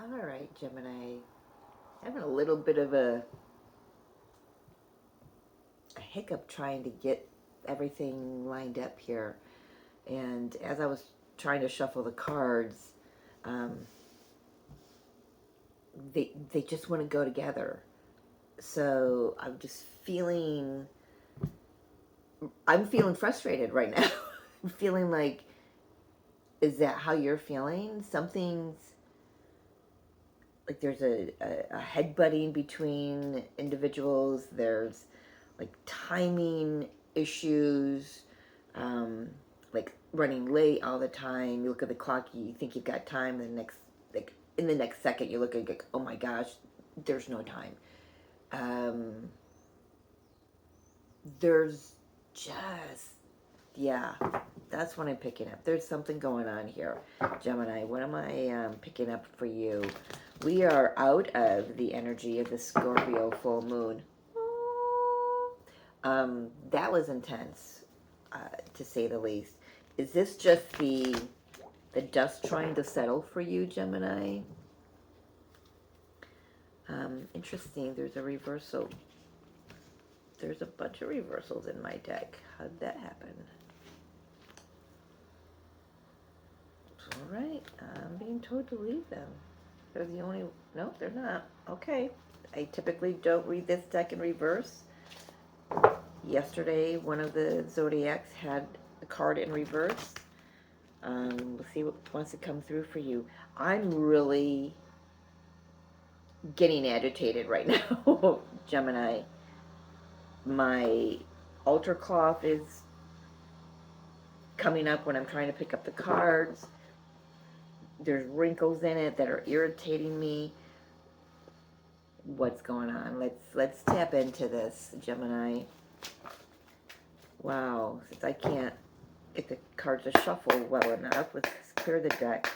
All right, Gemini. Having a little bit of a hiccup trying to get everything lined up here. And as I was trying to shuffle the cards, um, they just want to go together. So I'm feeling frustrated right now. I'm feeling like, is that how you're feeling? Something's like there's a headbutting between individuals. There's like timing issues, um, like running late all the time. You look at the clock, you think you've got time, and like in the next second, you look at like, oh my gosh, there's no time. Um, there's just, yeah, that's what I'm picking up. There's something going on here, Gemini. What am I picking up for you? We are out of the energy of the Scorpio full moon. That was intense, to say the least. Is this just the dust trying to settle for you, Gemini? Interesting. There's a reversal. There's a bunch of reversals in my deck. How did that happen? All right. I'm being told to leave them. They're the only... No, they're not. Okay. I typically don't read this deck in reverse. Yesterday, one of the zodiacs had a card in reverse. We'll see what wants to come through for you. I'm really getting agitated right now, Gemini. My altar cloth is coming up when I'm trying to pick up the cards. There's wrinkles in it that are irritating me. What's going on? Let's tap into this, Gemini. Wow, since I can't get the cards to shuffle well enough, let's clear the deck.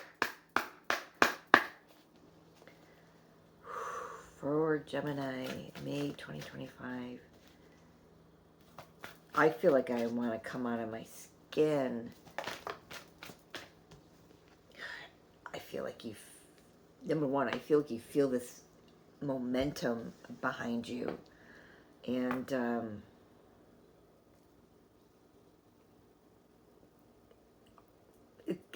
For Gemini, May 2025. I feel like I want to come out of my skin. I feel like number one, I feel like you feel this momentum behind you. And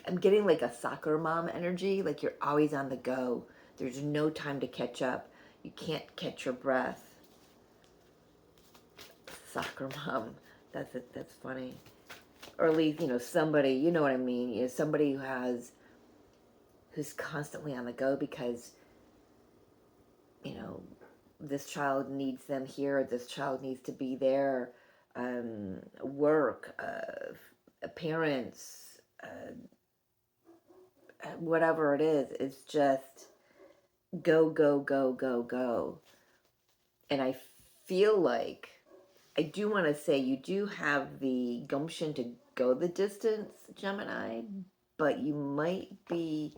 I'm getting like a soccer mom energy, like you're always on the go. There's no time to catch up. You can't catch your breath. Soccer mom. That's it. That's funny. Or at least, somebody, you know what I mean? Somebody who's constantly on the go because, this child needs them here, this child needs to be there, work, parents, whatever it is, it's just go, go, go, go, go. And I feel like, I do want to say you do have the gumption to go the distance, Gemini, but you might see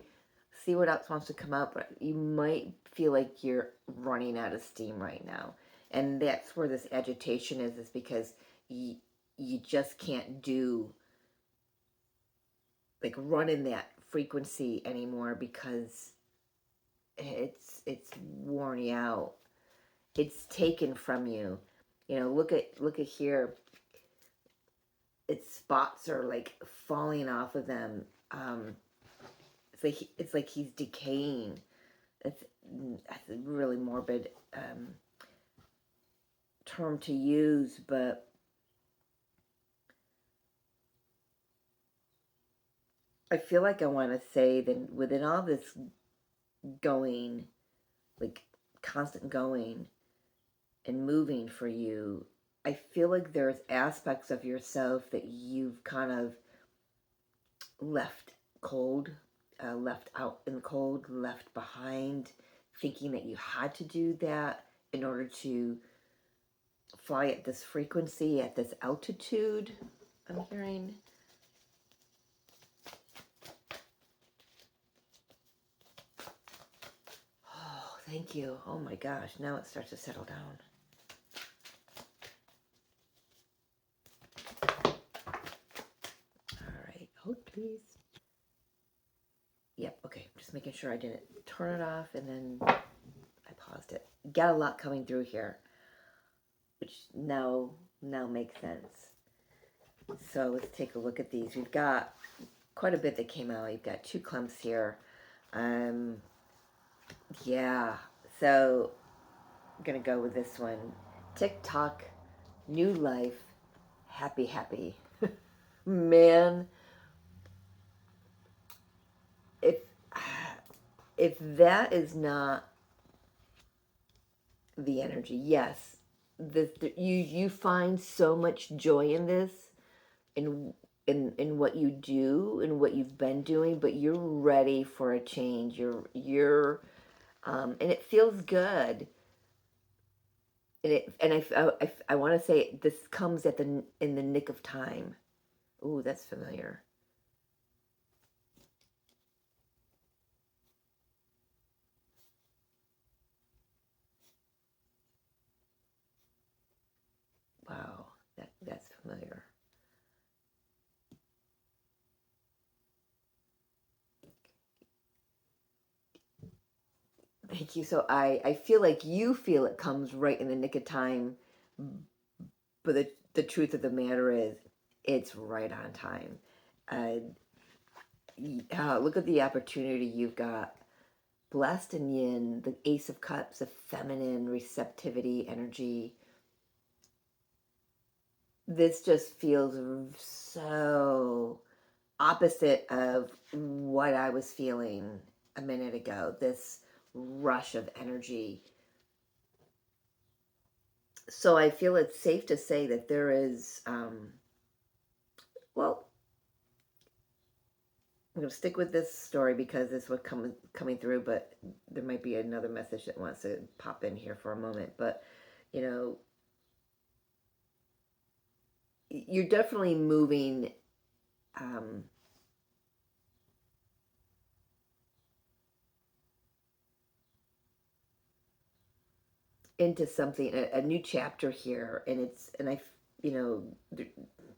what else wants to come up, but you might feel like you're running out of steam right now. And that's where this agitation is because you just can't run in that frequency anymore because it's worn you out. It's taken from you. Look at here. Its spots are like falling off of them. It's like he's decaying. That's a really morbid term to use, but I feel like I want to say that within all this going, like constant going and moving for you, I feel like there's aspects of yourself that you've kind of left cold, left out in the cold, left behind, thinking that you had to do that in order to fly at this frequency, at this altitude, I'm hearing. Oh, thank you. Oh my gosh, now it starts to settle down. All right, hold please. Yep, okay, just just making sure I didn't turn it off, and then I paused it. Got a lot coming through here, which now makes sense. So let's take a look at these. We've got quite a bit that came out. You've got 2 clumps here. Yeah. So I'm gonna go with this one. TikTok, new life, happy, happy. Man, if that is not the energy, yes, you find so much joy in this, in what you do and what you've been doing, but you're ready for a change. You're and it feels good. I want to say this comes in the nick of time. Ooh, that's familiar. Wow, that's familiar. Thank you. So I feel like you feel it comes right in the nick of time, but the truth of the matter is, it's right on time. Look at the opportunity you've got. Blessed and yin, the Ace of Cups, the feminine receptivity energy. This just feels so opposite of what I was feeling a minute ago. This rush of energy. So I feel it's safe to say that there is, well, I'm going to stick with this story because it's what coming through, but there might be another message that wants to pop in here for a moment. But, you know, you're definitely moving into something, a new chapter here, and you know,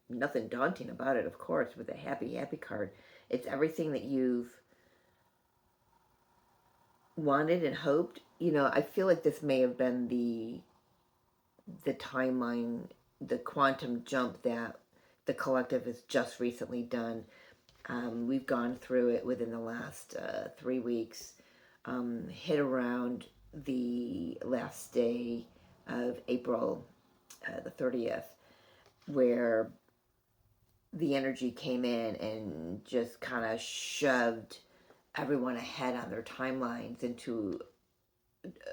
nothing daunting about it, of course, with a happy, happy card. It's everything that you've wanted and hoped. You know, I feel like this may have been the timeline, the quantum jump that the collective has just recently done. We've gone through it within the last 3 weeks, hit around the last day of April, the 30th, where the energy came in and just kind of shoved everyone ahead on their timelines into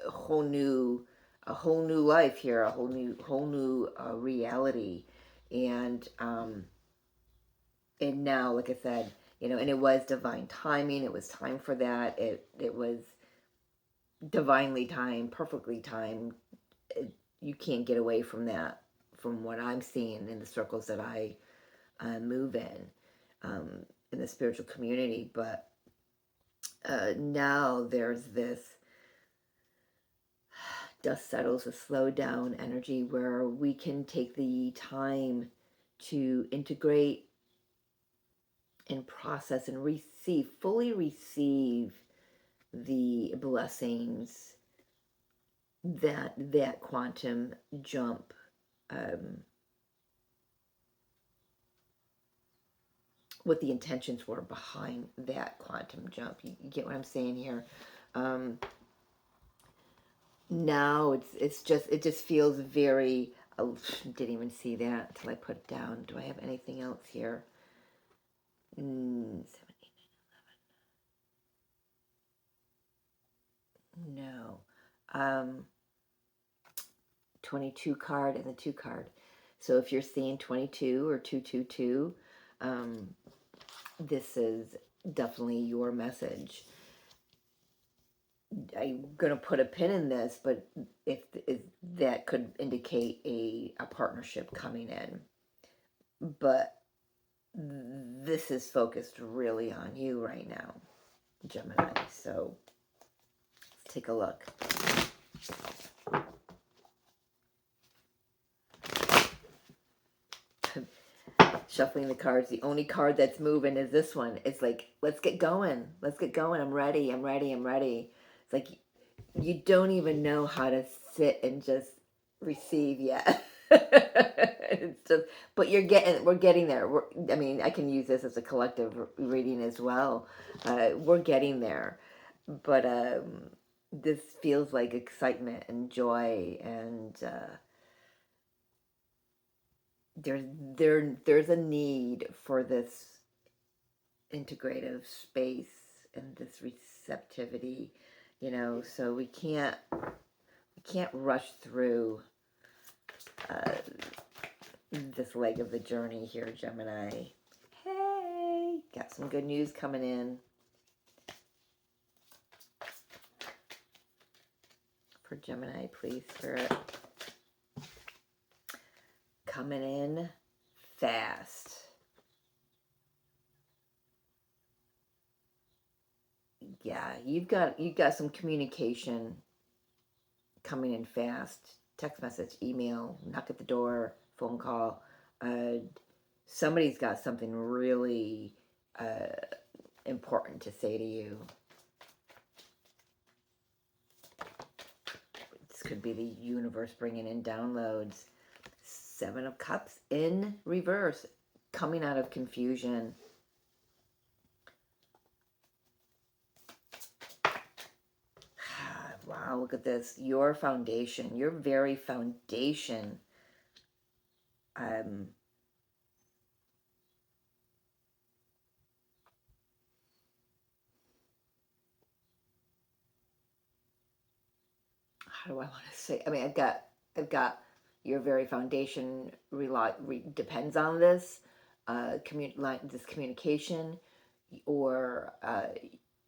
a whole new life here, a whole new reality. And now, like I said, you know, and it was divine timing. It was time for that. It was divinely timed, perfectly timed. You can't get away from that, from what I'm seeing in the circles that I move in the spiritual community. But now there's this dust settles, a slow down energy where we can take the time to integrate and process and fully receive the blessings that quantum jump what the intentions were behind that quantum jump. You get what I'm saying here? Now it just feels very. Oh, didn't even see that until I put it down. Do I have anything else here? 7, 8, 9, 11. No. 22 card and the 2 card. So if you're seeing 22 or 222, this is definitely your message. I'm going to put a pin in this, but if that could indicate a partnership coming in. But this is focused really on you right now, Gemini. So let's take a look. shuffling the cards. The only card that's moving is this one. It's like, let's get going. Let's get going. I'm ready. I'm ready. I'm ready. It's like you don't even know how to sit and just receive yet. It's just, but we're getting there. I mean, I can use this as a collective reading as well. We're getting there, but this feels like excitement and joy, and there's a need for this integrative space and this receptivity, so we can't rush through uh, this leg of the journey here, Gemini. Hey, got some good news coming in for Gemini, please, Spirit. Coming in fast. Yeah, you've got some communication coming in fast. Text message, email, knock at the door, phone call. Somebody's got something really important to say to you. This could be the universe bringing in downloads. 7 of Cups in reverse, coming out of confusion. Wow, look at this. Your foundation, your very foundation. How do I want to say? I mean, I've got your very foundation depends on this, this communication, or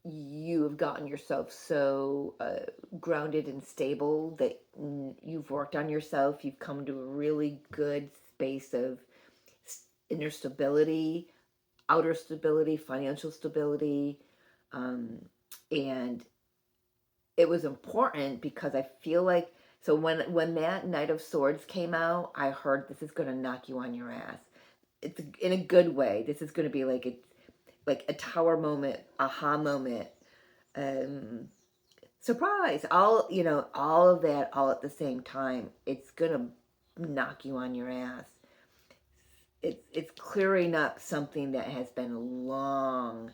you have gotten yourself so grounded and stable that you've worked on yourself. You've come to a really good space of inner stability, outer stability, financial stability, and it was important because I feel like, so when that Knight of Swords came out, I heard this is going to knock you on your ass. It's in a good way. This is going to be like a tower moment, aha moment, um, surprise. All of that all at the same time. It's going to knock you on your ass. It's clearing up something that has been long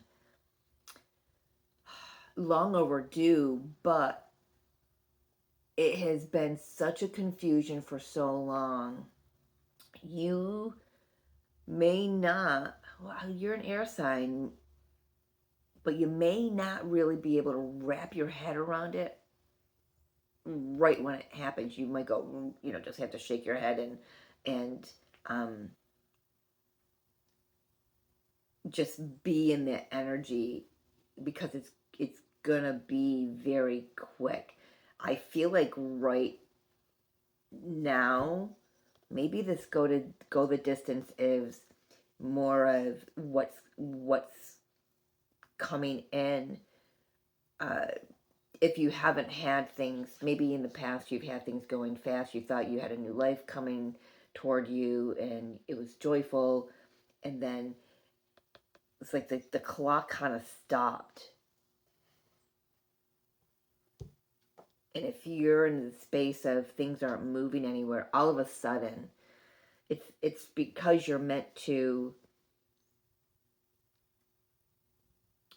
overdue, but it has been such a confusion for so long. You may not, well, you're an air sign, but you may not really be able to wrap your head around it right when it happens. You might go, just have to shake your head and just be in that energy, because it's gonna be very quick. I feel like right now, maybe this go the distance is more of what's coming in. If you haven't had things, maybe in the past you've had things going fast, you thought you had a new life coming toward you and it was joyful, and then it's like the clock kind of stopped. And if you're in the space of things aren't moving anywhere, all of a sudden, it's because you're meant to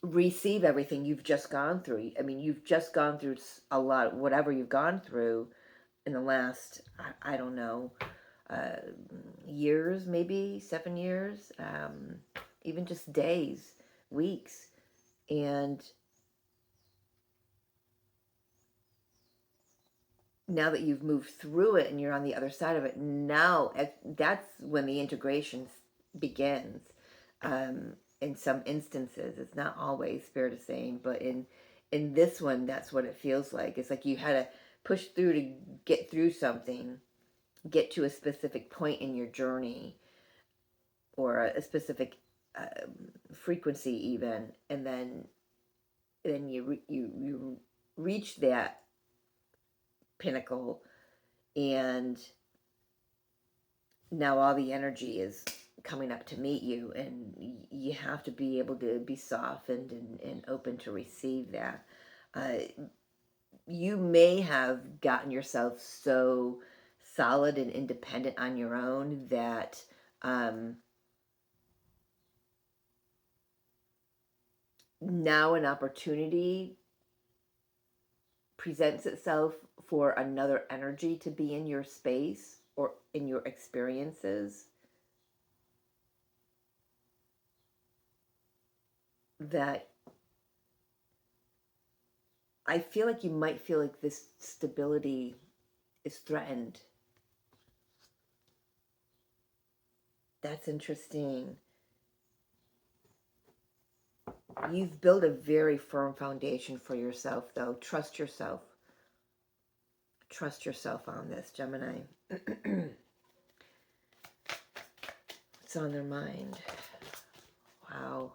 receive everything you've just gone through. I mean, you've just gone through a lot, whatever you've gone through in the last, I don't know, uh, years, maybe 7 years, even just days, weeks. And now that you've moved through it and you're on the other side of it, now that's when the integration begins. In some instances, it's not always, Spirit is saying, but in this one, that's what it feels like. It's like you had to push through to get through something, get to a specific point in your journey, or a specific frequency even, and then you reach that pinnacle, and now all the energy is coming up to meet you, and you have to be able to be softened and open to receive that. You may have gotten yourself so solid and independent on your own that now an opportunity presents itself for another energy to be in your space or in your experiences that I feel like you might feel like this stability is threatened. That's interesting. You've built a very firm foundation for yourself, though. Trust yourself. Trust yourself on this, Gemini. What's on their mind? Wow.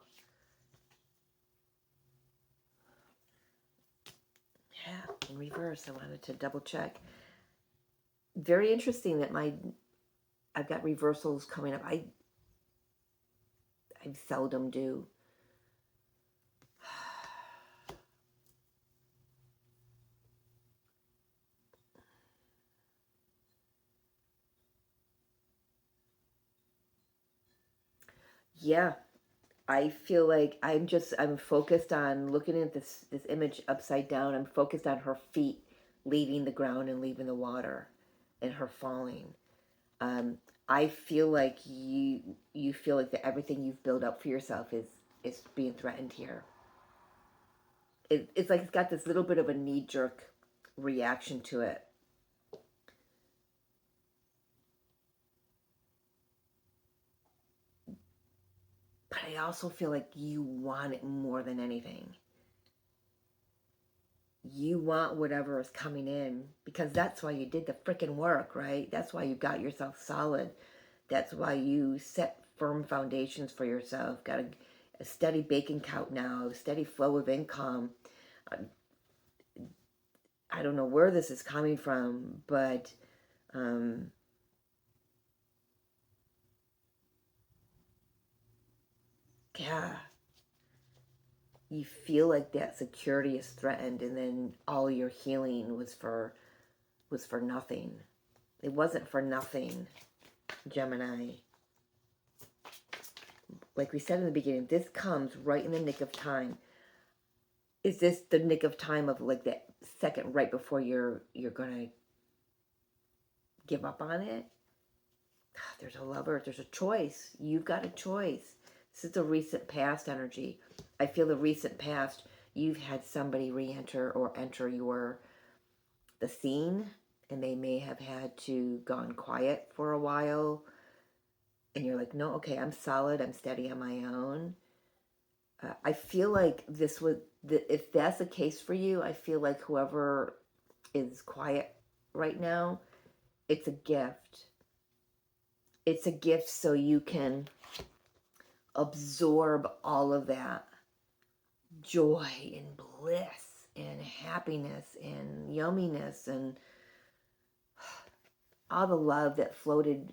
Yeah, in reverse. I wanted to double check. Very interesting that I've got reversals coming up. I seldom do. Yeah, I feel like I'm focused on looking at this image upside down. I'm focused on her feet leaving the ground and leaving the water and her falling. I feel like you feel like that everything you've built up for yourself is being threatened here. It's like it's got this little bit of a knee-jerk reaction to it. But I also feel like you want it more than anything. You want whatever is coming in because that's why you did the freaking work, right? That's why you got yourself solid. That's why you set firm foundations for yourself. Got a steady bank account now, a steady flow of income. I don't know where this is coming from, but yeah, you feel like that security is threatened, and then all your healing was for nothing. It wasn't for nothing, Gemini. Like we said in the beginning, this comes right in the nick of time. Is this the nick of time of like that second right before you're gonna give up on it? There's a lover. There's a choice. You've got a choice. This is the recent past energy. I feel the recent past, you've had somebody re-enter or enter the scene, and they may have had to gone quiet for a while, and you're like, no, okay, I'm solid, I'm steady on my own. I feel like if that's the case for you, I feel like whoever is quiet right now, it's a gift. It's a gift so you can absorb all of that joy and bliss and happiness and yumminess and all the love that floated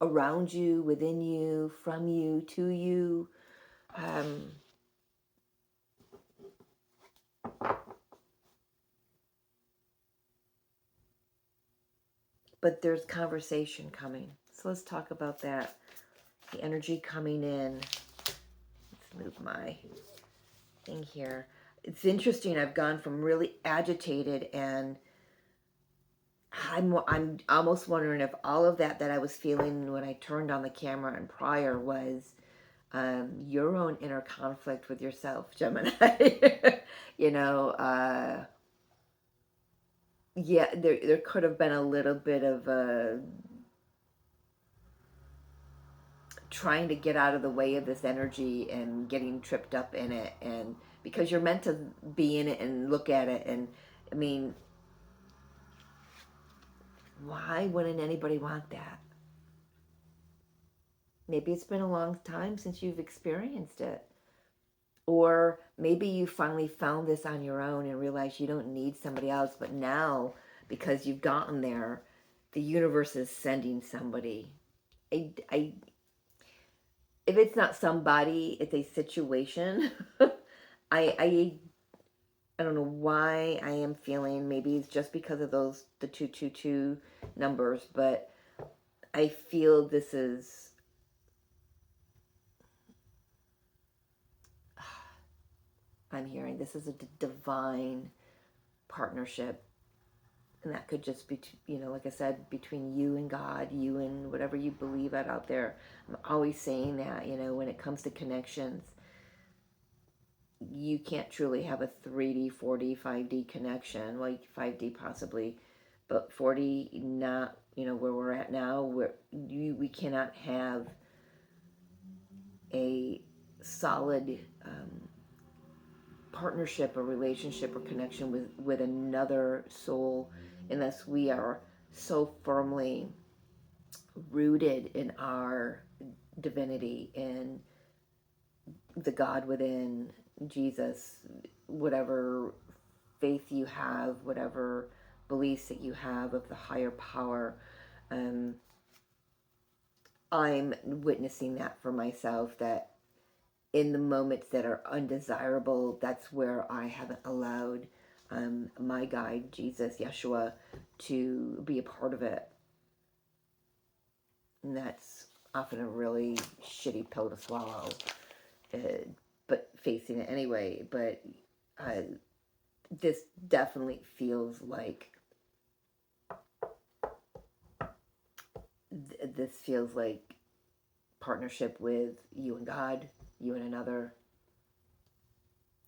around you, within you, from you, to you. But there's conversation coming. So let's talk about that. The energy coming in. Let's move my thing here. It's interesting. I've gone from really agitated, and I'm almost wondering if all of that I was feeling when I turned on the camera and prior was your own inner conflict with yourself, Gemini. You know, yeah, there could have been a little bit of trying to get out of the way of this energy and getting tripped up in it, and because you're meant to be in it and look at it, and I mean, why wouldn't anybody want that? Maybe it's been a long time since you've experienced it. Or maybe you finally found this on your own and realized you don't need somebody else, but now, because you've gotten there, the universe is sending somebody. I if it's not somebody, it's a situation. I I don't know why I am feeling, maybe it's just because of the 222 numbers, but I feel this is, I'm hearing this is a divine partnership. And that could just be, like I said, between you and God, you and whatever you believe out there. I'm always saying that, when it comes to connections, you can't truly have a 3D, 4D, 5D connection. Well, 5D possibly, but 4D not, where we're at now, where we cannot have a solid partnership or relationship or connection with another soul unless we are so firmly rooted in our divinity, in the God within, Jesus, whatever faith you have, whatever beliefs that you have of the higher power. um, I'm witnessing that for myself, that in the moments that are undesirable, that's where I haven't allowed my guide, Jesus, Yeshua, to be a part of it. And that's often a really shitty pill to swallow, uh, but facing it anyway. But uh, this definitely feels like, this feels like partnership with you and God, you and another,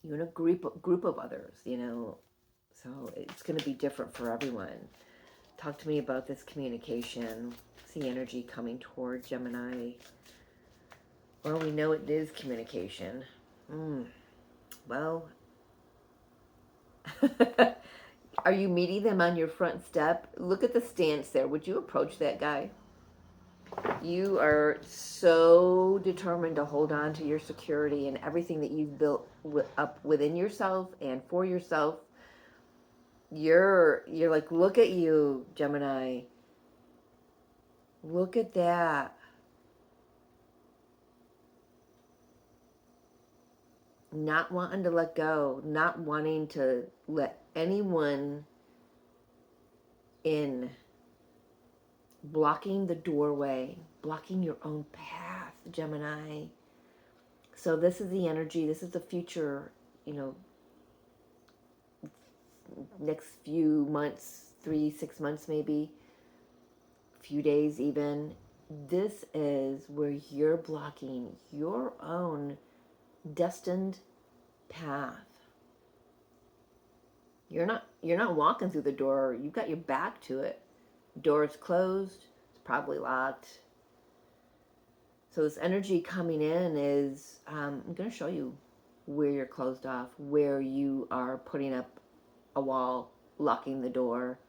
you and a group of others, So it's going to be different for everyone. Talk to me about this communication. See energy coming toward Gemini. Well, we know it is communication. Well, are you meeting them on your front step? Look at the stance there. Would you approach that guy? You are so determined to hold on to your security and everything that you've built up within yourself and for yourself. You're like, look at you, Gemini. Look at that. Not wanting to let go, not wanting to let anyone in, blocking the doorway, blocking your own path, Gemini. So this is the energy, this is the future, next few months, 3, 6 months maybe, few days even. This is where you're blocking your own destined path. You're not walking through the door. You've got your back to it. Door is closed. It's probably locked. So this energy coming in is, I'm going to show you where you're closed off, where you are putting up a wall, locking the door,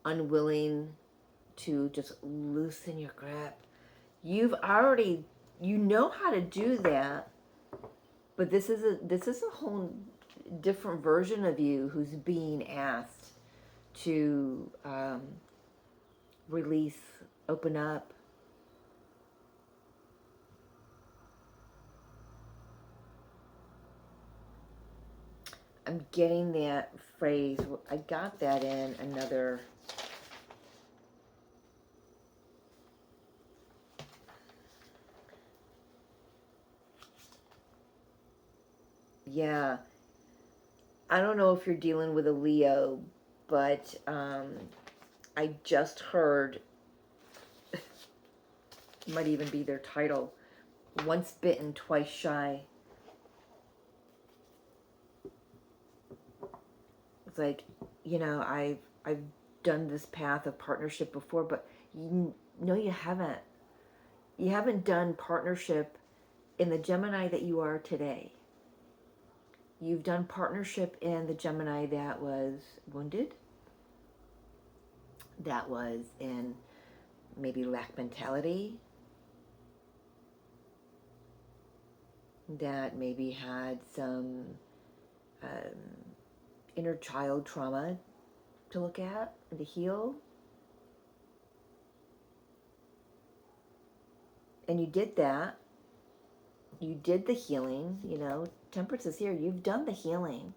unwilling to just loosen your grip. You know how to do that, but this is a whole different version of you who's being asked to release, open up. I'm getting that phrase. I got that in another. Yeah. I don't know if you're dealing with a Leo, but I just heard, might even be their title, once bitten, twice shy. It's like, I've done this path of partnership before, but you haven't. You haven't done partnership in the Gemini that you are today. You've done partnership in the Gemini that was wounded, that was in maybe lack mentality, that maybe had some inner child trauma to look at and to heal. And you did that. You did the healing, you know. Temperance is here. You've done the healing.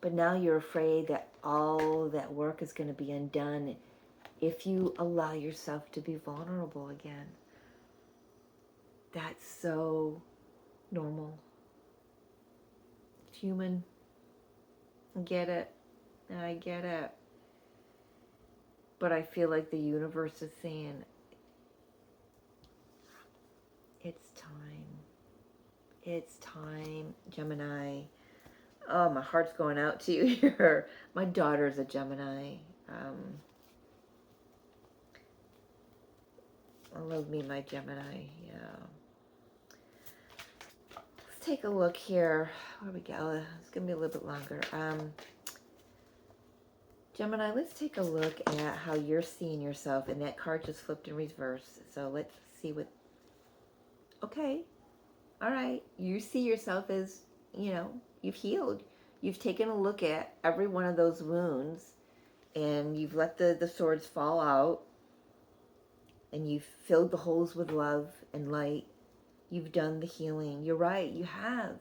But now you're afraid that all that work is going to be undone if you allow yourself to be vulnerable again. That's so normal. It's human. I get it. I get it. But I feel like the universe is saying, it's time. It's time, Gemini. Oh, my heart's going out to you here. My daughter's a Gemini. I love me, my Gemini. Yeah. Let's take a look here. Where we go? It's going to be a little bit longer. Gemini, let's take a look at how you're seeing yourself. And that card just flipped in reverse. So let's see what... Okay. All right. You see yourself as, you know, you've healed. You've taken a look at every one of those wounds. And you've let the swords fall out. And you've filled the holes with love and light. You've done the healing. You're right. You have.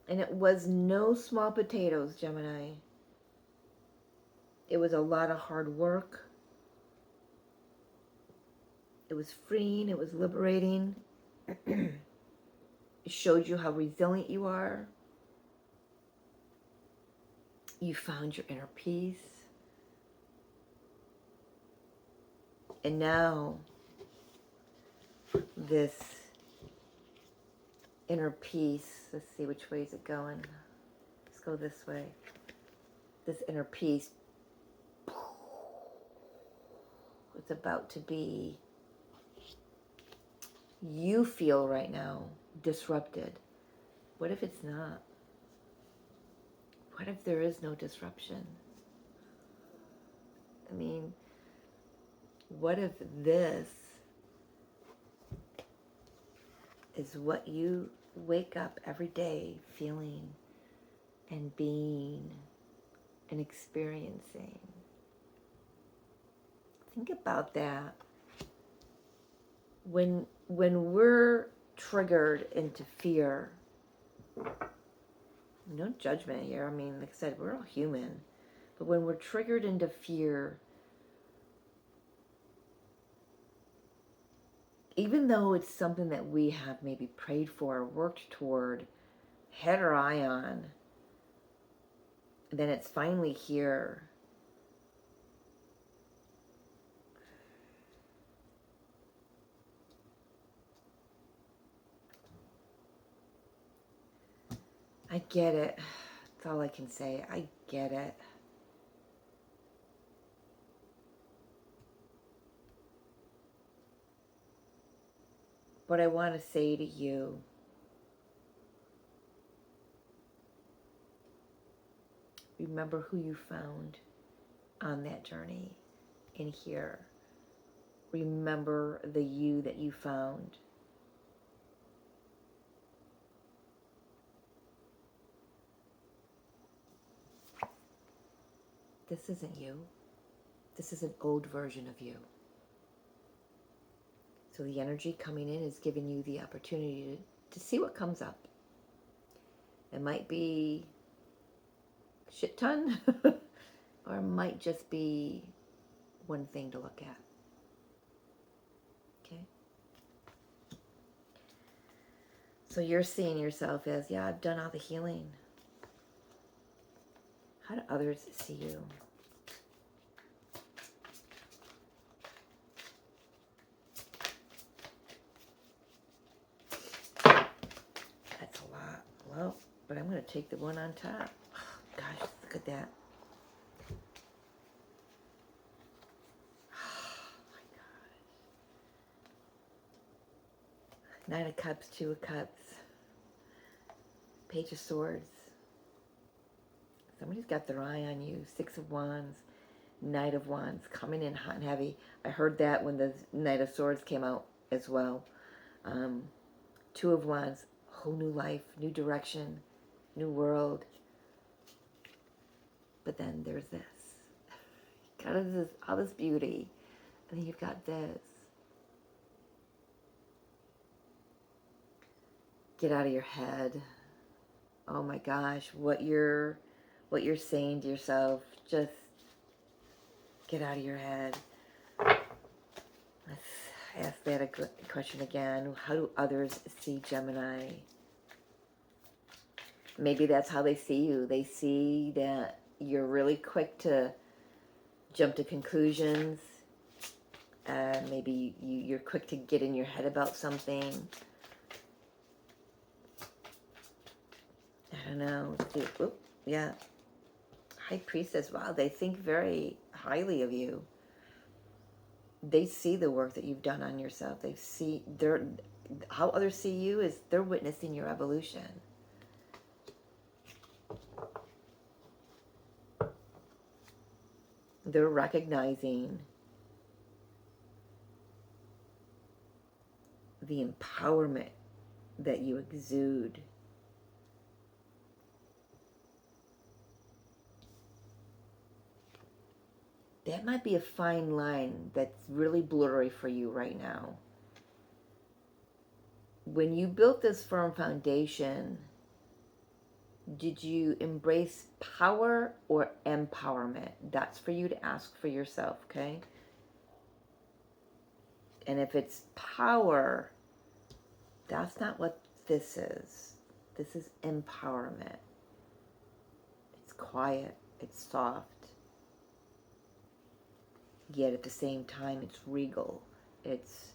And it was no small potatoes, Gemini. It was a lot of hard work. It was freeing. It was liberating. It showed you how resilient you are. You found your inner peace. And now, this inner peace, let's see which way is it going. Let's go this way. This inner peace, it's about to be, you feel right now, disrupted. What if it's not? What if there is no disruption? I mean, what if this is what you wake up every day feeling and being and experiencing? Think about that. When we're triggered into fear, no judgment here. I mean, like I said, we're all human. But when we're triggered into fear, even though it's something that we have maybe prayed for, worked toward, had our eye on, then it's finally here. I get it. That's all I can say. I get it. What I want to say to you, remember who you found on that journey in here. Remember the you that you found. This isn't you. This is an old version of you. So the energy coming in is giving you the opportunity to see what comes up. It might be a shit ton, or it might just be one thing to look at. Okay? So you're seeing yourself as, yeah, I've done all the healing. How do others see you? That's a lot. Well, but I'm going to take the one on top. Oh, gosh, look at that. Oh, my gosh. Nine of Cups, Two of Cups. Page of Swords. Somebody's got their eye on you. Six of Wands. Knight of Wands. Coming in hot and heavy. I heard that when the Knight of Swords came out as well. Two of Wands. Whole new life. New direction. New world. But then there's this. Got all this beauty. And then you've got this. Get out of your head. Oh my gosh, what you're saying to yourself, just get out of your head. Let's ask that a question again. How do others see Gemini? Maybe that's how they see you. They see that you're really quick to jump to conclusions. Maybe you're quick to get in your head about something. I don't know. Oop, yeah. High Priestess. Wow, they think very highly of you. They see the work that you've done on yourself. They see how others see you is they're witnessing your evolution. They're recognizing the empowerment that you exude. That might be a fine line that's really blurry for you right now. When you built this firm foundation, did you embrace power or empowerment? That's for you to ask for yourself, okay? And if it's power, that's not what this is. This is empowerment. It's quiet, it's soft, yet at the same time it's regal, it's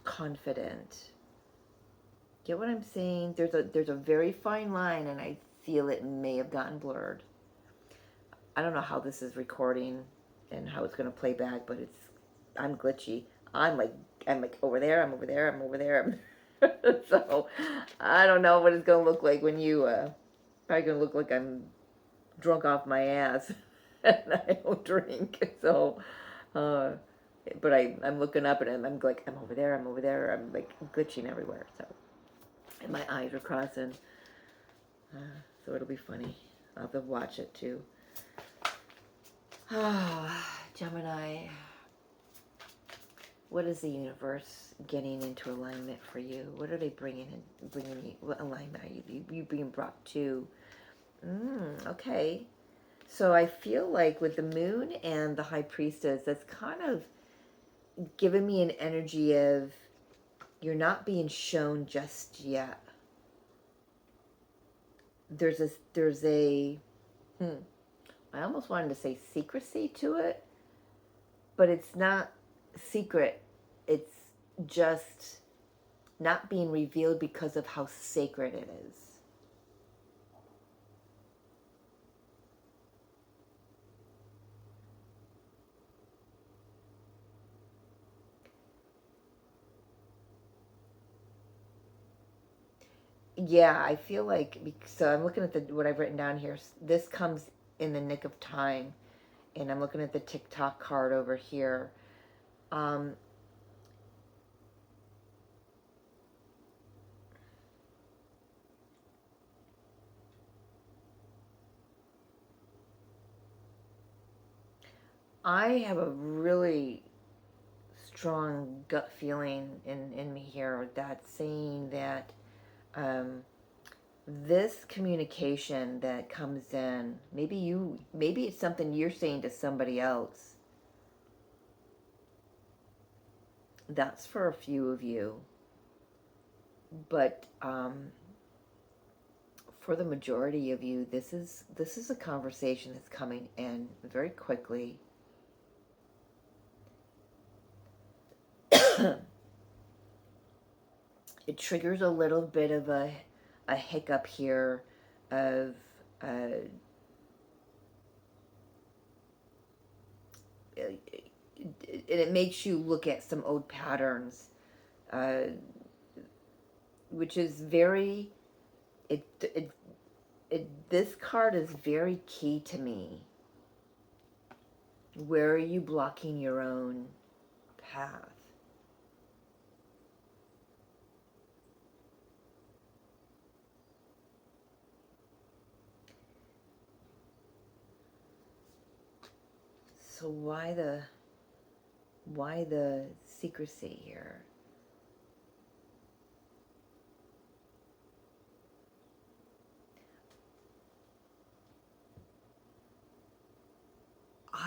confident. Get what I'm saying? There's a very fine line, and I feel it may have gotten blurred. I don't know how this is recording and how it's going to play back, but I'm glitchy. I'm like over there, I'm over there, I'm over there. So I don't know what it's going to look like when you probably going to look like I'm drunk off my ass and I don't drink. So but I'm looking up and I'm like, I'm over there, I'm like glitching everywhere. So, and my eyes are crossing. So it'll be funny. I'll have to watch it too. Gemini, what is the universe getting into alignment for you? What are they bringing you? What alignment are you being brought to? Okay. So I feel like with the moon and the high priestess, that's kind of giving me an energy of you're not being shown just yet. There's a I almost wanted to say secrecy to it, but it's not secret. It's just not being revealed because of how sacred it is. Yeah, I feel like, so I'm looking at what I've written down here. This comes in the nick of time, and I'm looking at the TikTok card over here. I have a really strong gut feeling in me here that's saying that this communication that comes in, maybe it's something you're saying to somebody else. That's for a few of you. But for the majority of you, this is a conversation that's coming in very quickly. It triggers a little bit of a hiccup here of it makes you look at some old patterns, which is very this card is very key to me. Where are you blocking your own path? So why the secrecy here?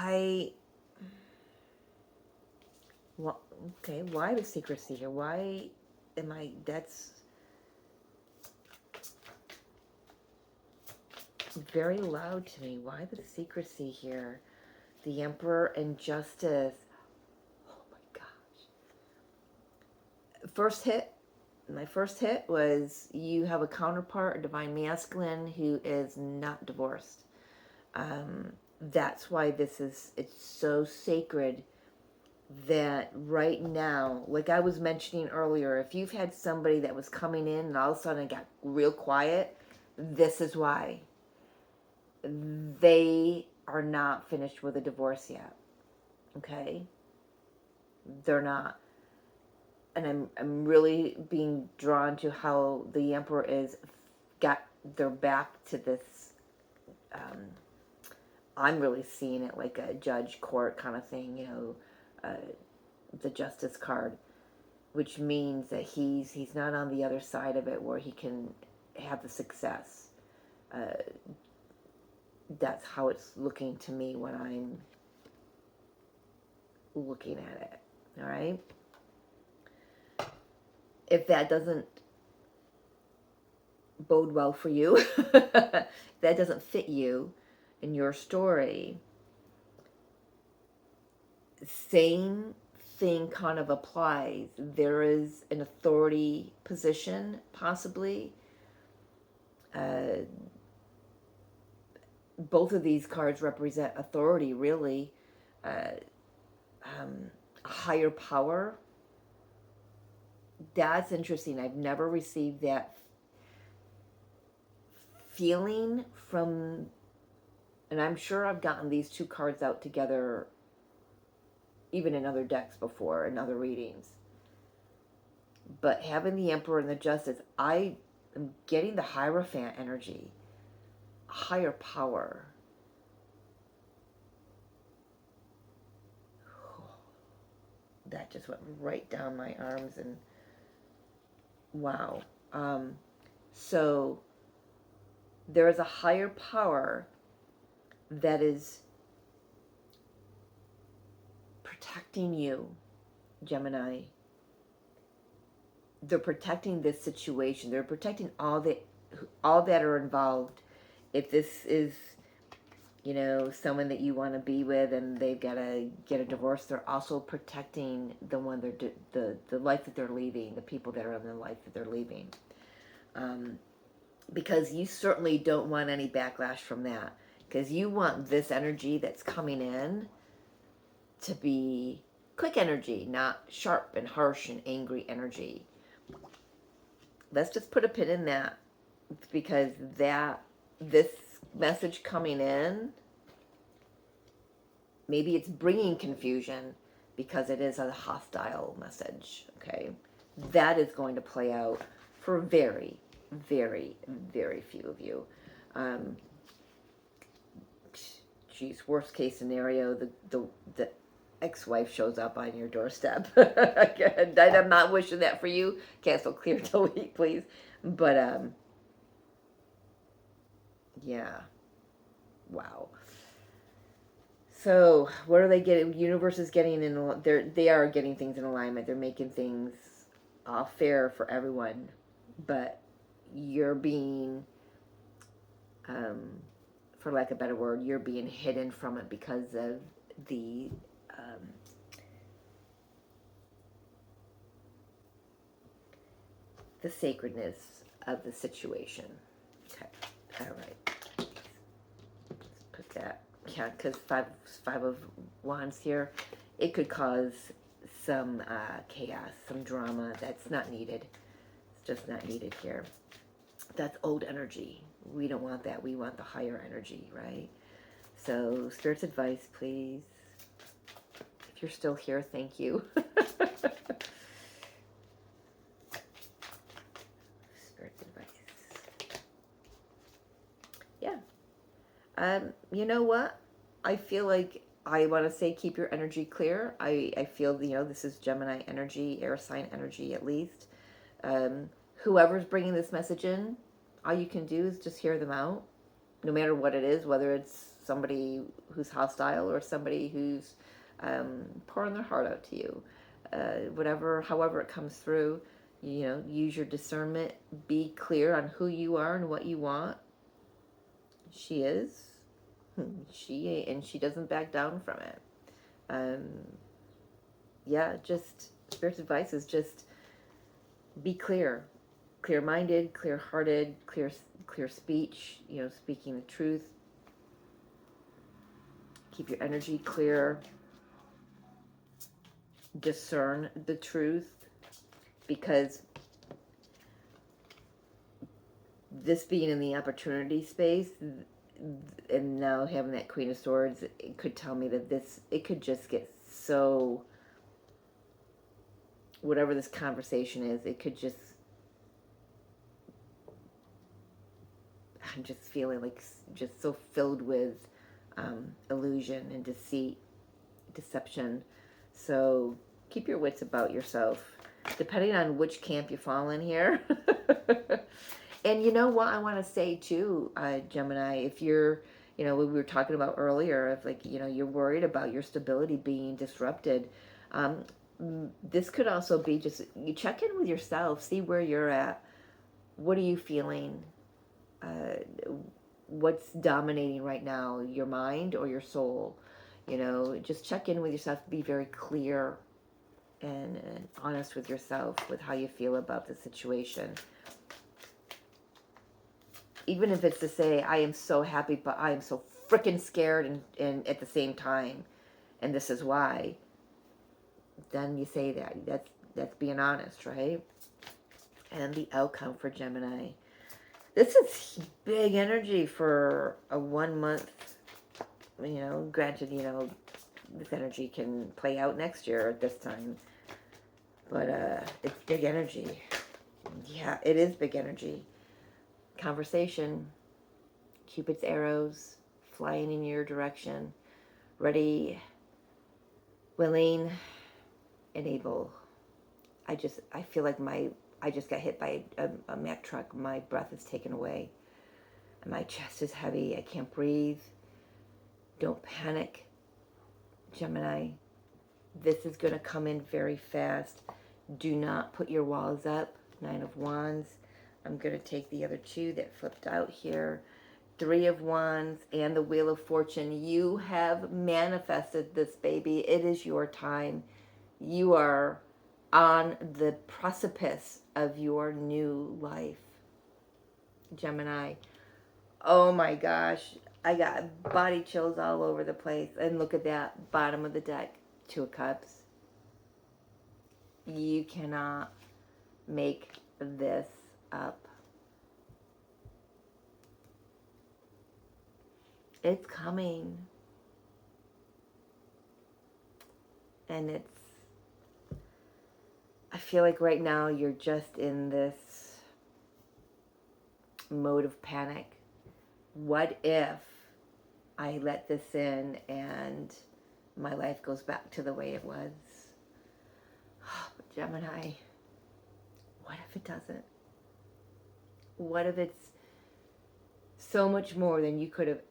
I, well, okay, why the secrecy here? Why am I, that's very loud to me. Why the secrecy here? The Emperor and Justice. Oh my gosh. My first hit was you have a counterpart, a divine masculine, who is not divorced. That's why it's so sacred that right now, like I was mentioning earlier, if you've had somebody that was coming in and all of a sudden it got real quiet, this is why. They are not finished with a divorce yet. Okay? They're not. And I'm really being drawn to how the Emperor is got their back to this. I'm really seeing it like a judge court kind of thing, the Justice card, which means that he's not on the other side of it where he can have the success. That's how it's looking to me when I'm looking at it. All right? If that doesn't bode well for you, that doesn't fit you in your story, same thing kind of applies. There is an authority position, possibly. Both of these cards represent authority, really. A higher power. That's interesting. I've never received that feeling from, and I'm sure I've gotten these two cards out together even in other decks before, in other readings. But having the Emperor and the Justice, I am getting the Hierophant energy, higher power. That just went right down my arms, and wow. So there is a higher power that is protecting you, Gemini. They're protecting this situation. They're protecting all that are involved. If this is, someone that you want to be with and they've got to get a divorce, they're also protecting the one the life that they're leaving, the people that are in their life that they're leaving. Because you certainly don't want any backlash from that. Because you want this energy that's coming in to be quick energy, not sharp and harsh and angry energy. Let's just put a pin in that, because this message coming in, maybe it's bringing confusion because it is a hostile message, okay? That is going to play out for very, very, very few of you. Geez, worst case scenario, the ex-wife shows up on your doorstep. I'm not wishing that for you. Cancel, clear, delete, please. But yeah, wow. So what are they getting? Universe is getting in. They are getting things in alignment. They're making things fair for everyone. But you're being, for lack of a better word, you're being hidden from it because of the sacredness of the situation. Okay, all right. Let's put that. Yeah, because five of wands here, it could cause some chaos, some drama that's not needed. It's just not needed here. That's old energy. We don't want that. We want the higher energy, right? So, Spirit's advice, please. If you're still here, thank you. Spirit's advice. Yeah. You know what? I feel like I want to say keep your energy clear. I feel, this is Gemini energy, air sign energy at least. Whoever's bringing this message in, all you can do is just hear them out, no matter what it is, whether it's somebody who's hostile or somebody who's pouring their heart out to you. Whatever, however it comes through, you know, use your discernment. Be clear on who you are and what you want. She is. She doesn't back down from it. Um, yeah, just Spirit's advice is just be clear, clear-minded, clear-hearted, clear speech. You know, speaking the truth. Keep your energy clear. Discern the truth, because this being in the opportunity space and now having that Queen of Swords, it could tell me that it could just get so, whatever this conversation is, it could just, I'm just feeling like just so filled with illusion and deceit, deception. So keep your wits about yourself, depending on which camp you fall in here. And you know what I want to say too, Gemini, if you're, you know, we were talking about earlier, if like, you know, you're worried about your stability being disrupted, this could also be just, you check in with yourself, see where you're at. What are you feeling? What's dominating right now, your mind or your soul? You know, just check in with yourself, be very clear and honest with yourself with how you feel about the situation. Even if it's to say, I am so happy, but I am so freaking scared and at the same time, and this is why, then you say that. That's being honest, right? And the outcome for Gemini. This is big energy for a 1 month, you know, granted, you know, this energy can play out next year at this time. But it's big energy. Yeah, it is big energy. Conversation, Cupid's arrows flying in your direction, ready, willing, and able. I feel like I just got hit by a Mack truck. My breath is taken away. And my chest is heavy. I can't breathe. Don't panic, Gemini. This is going to come in very fast. Do not put your walls up. 9 of Wands. I'm going to take the other 2 that flipped out here. 3 of Wands and the Wheel of Fortune. You have manifested this, baby. It is your time. You are on the precipice of your new life, Gemini. Oh my gosh. I got body chills all over the place. And look at that, bottom of the deck. 2 of Cups. You cannot make this up. It's coming. And I feel like right now you're just in this mode of panic. What if I let this in and my life goes back to the way it was? But Gemini, what if it doesn't? What if it's so much more than you could have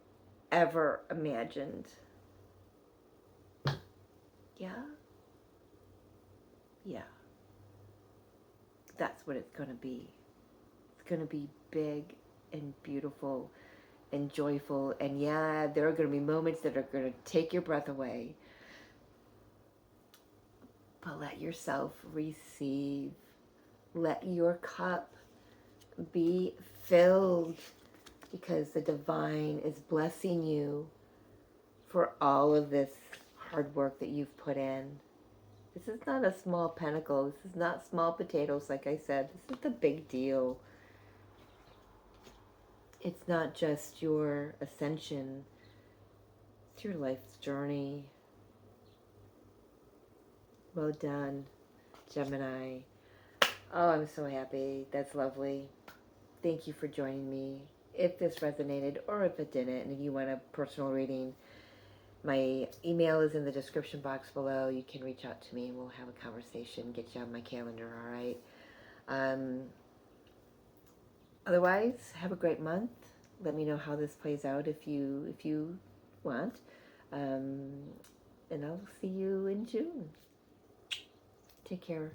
ever imagined? Yeah? Yeah. That's what it's going to be. It's going to be big and beautiful and joyful. And yeah, there are going to be moments that are going to take your breath away. But let yourself receive. Let your cup be filled, because the divine is blessing you for all of this hard work that you've put in. This is not a small pentacle. This is not small potatoes, like I said. This is the big deal. It's not just your ascension. It's your life's journey. Well done, Gemini. Oh, I'm so happy. That's lovely. Thank you for joining me. If this resonated or if it didn't, and if you want a personal reading, my email is in the description box below. You can reach out to me and we'll have a conversation, get you on my calendar, all right? Otherwise, have a great month. Let me know how this plays out if you want. And I'll see you in June. Take care.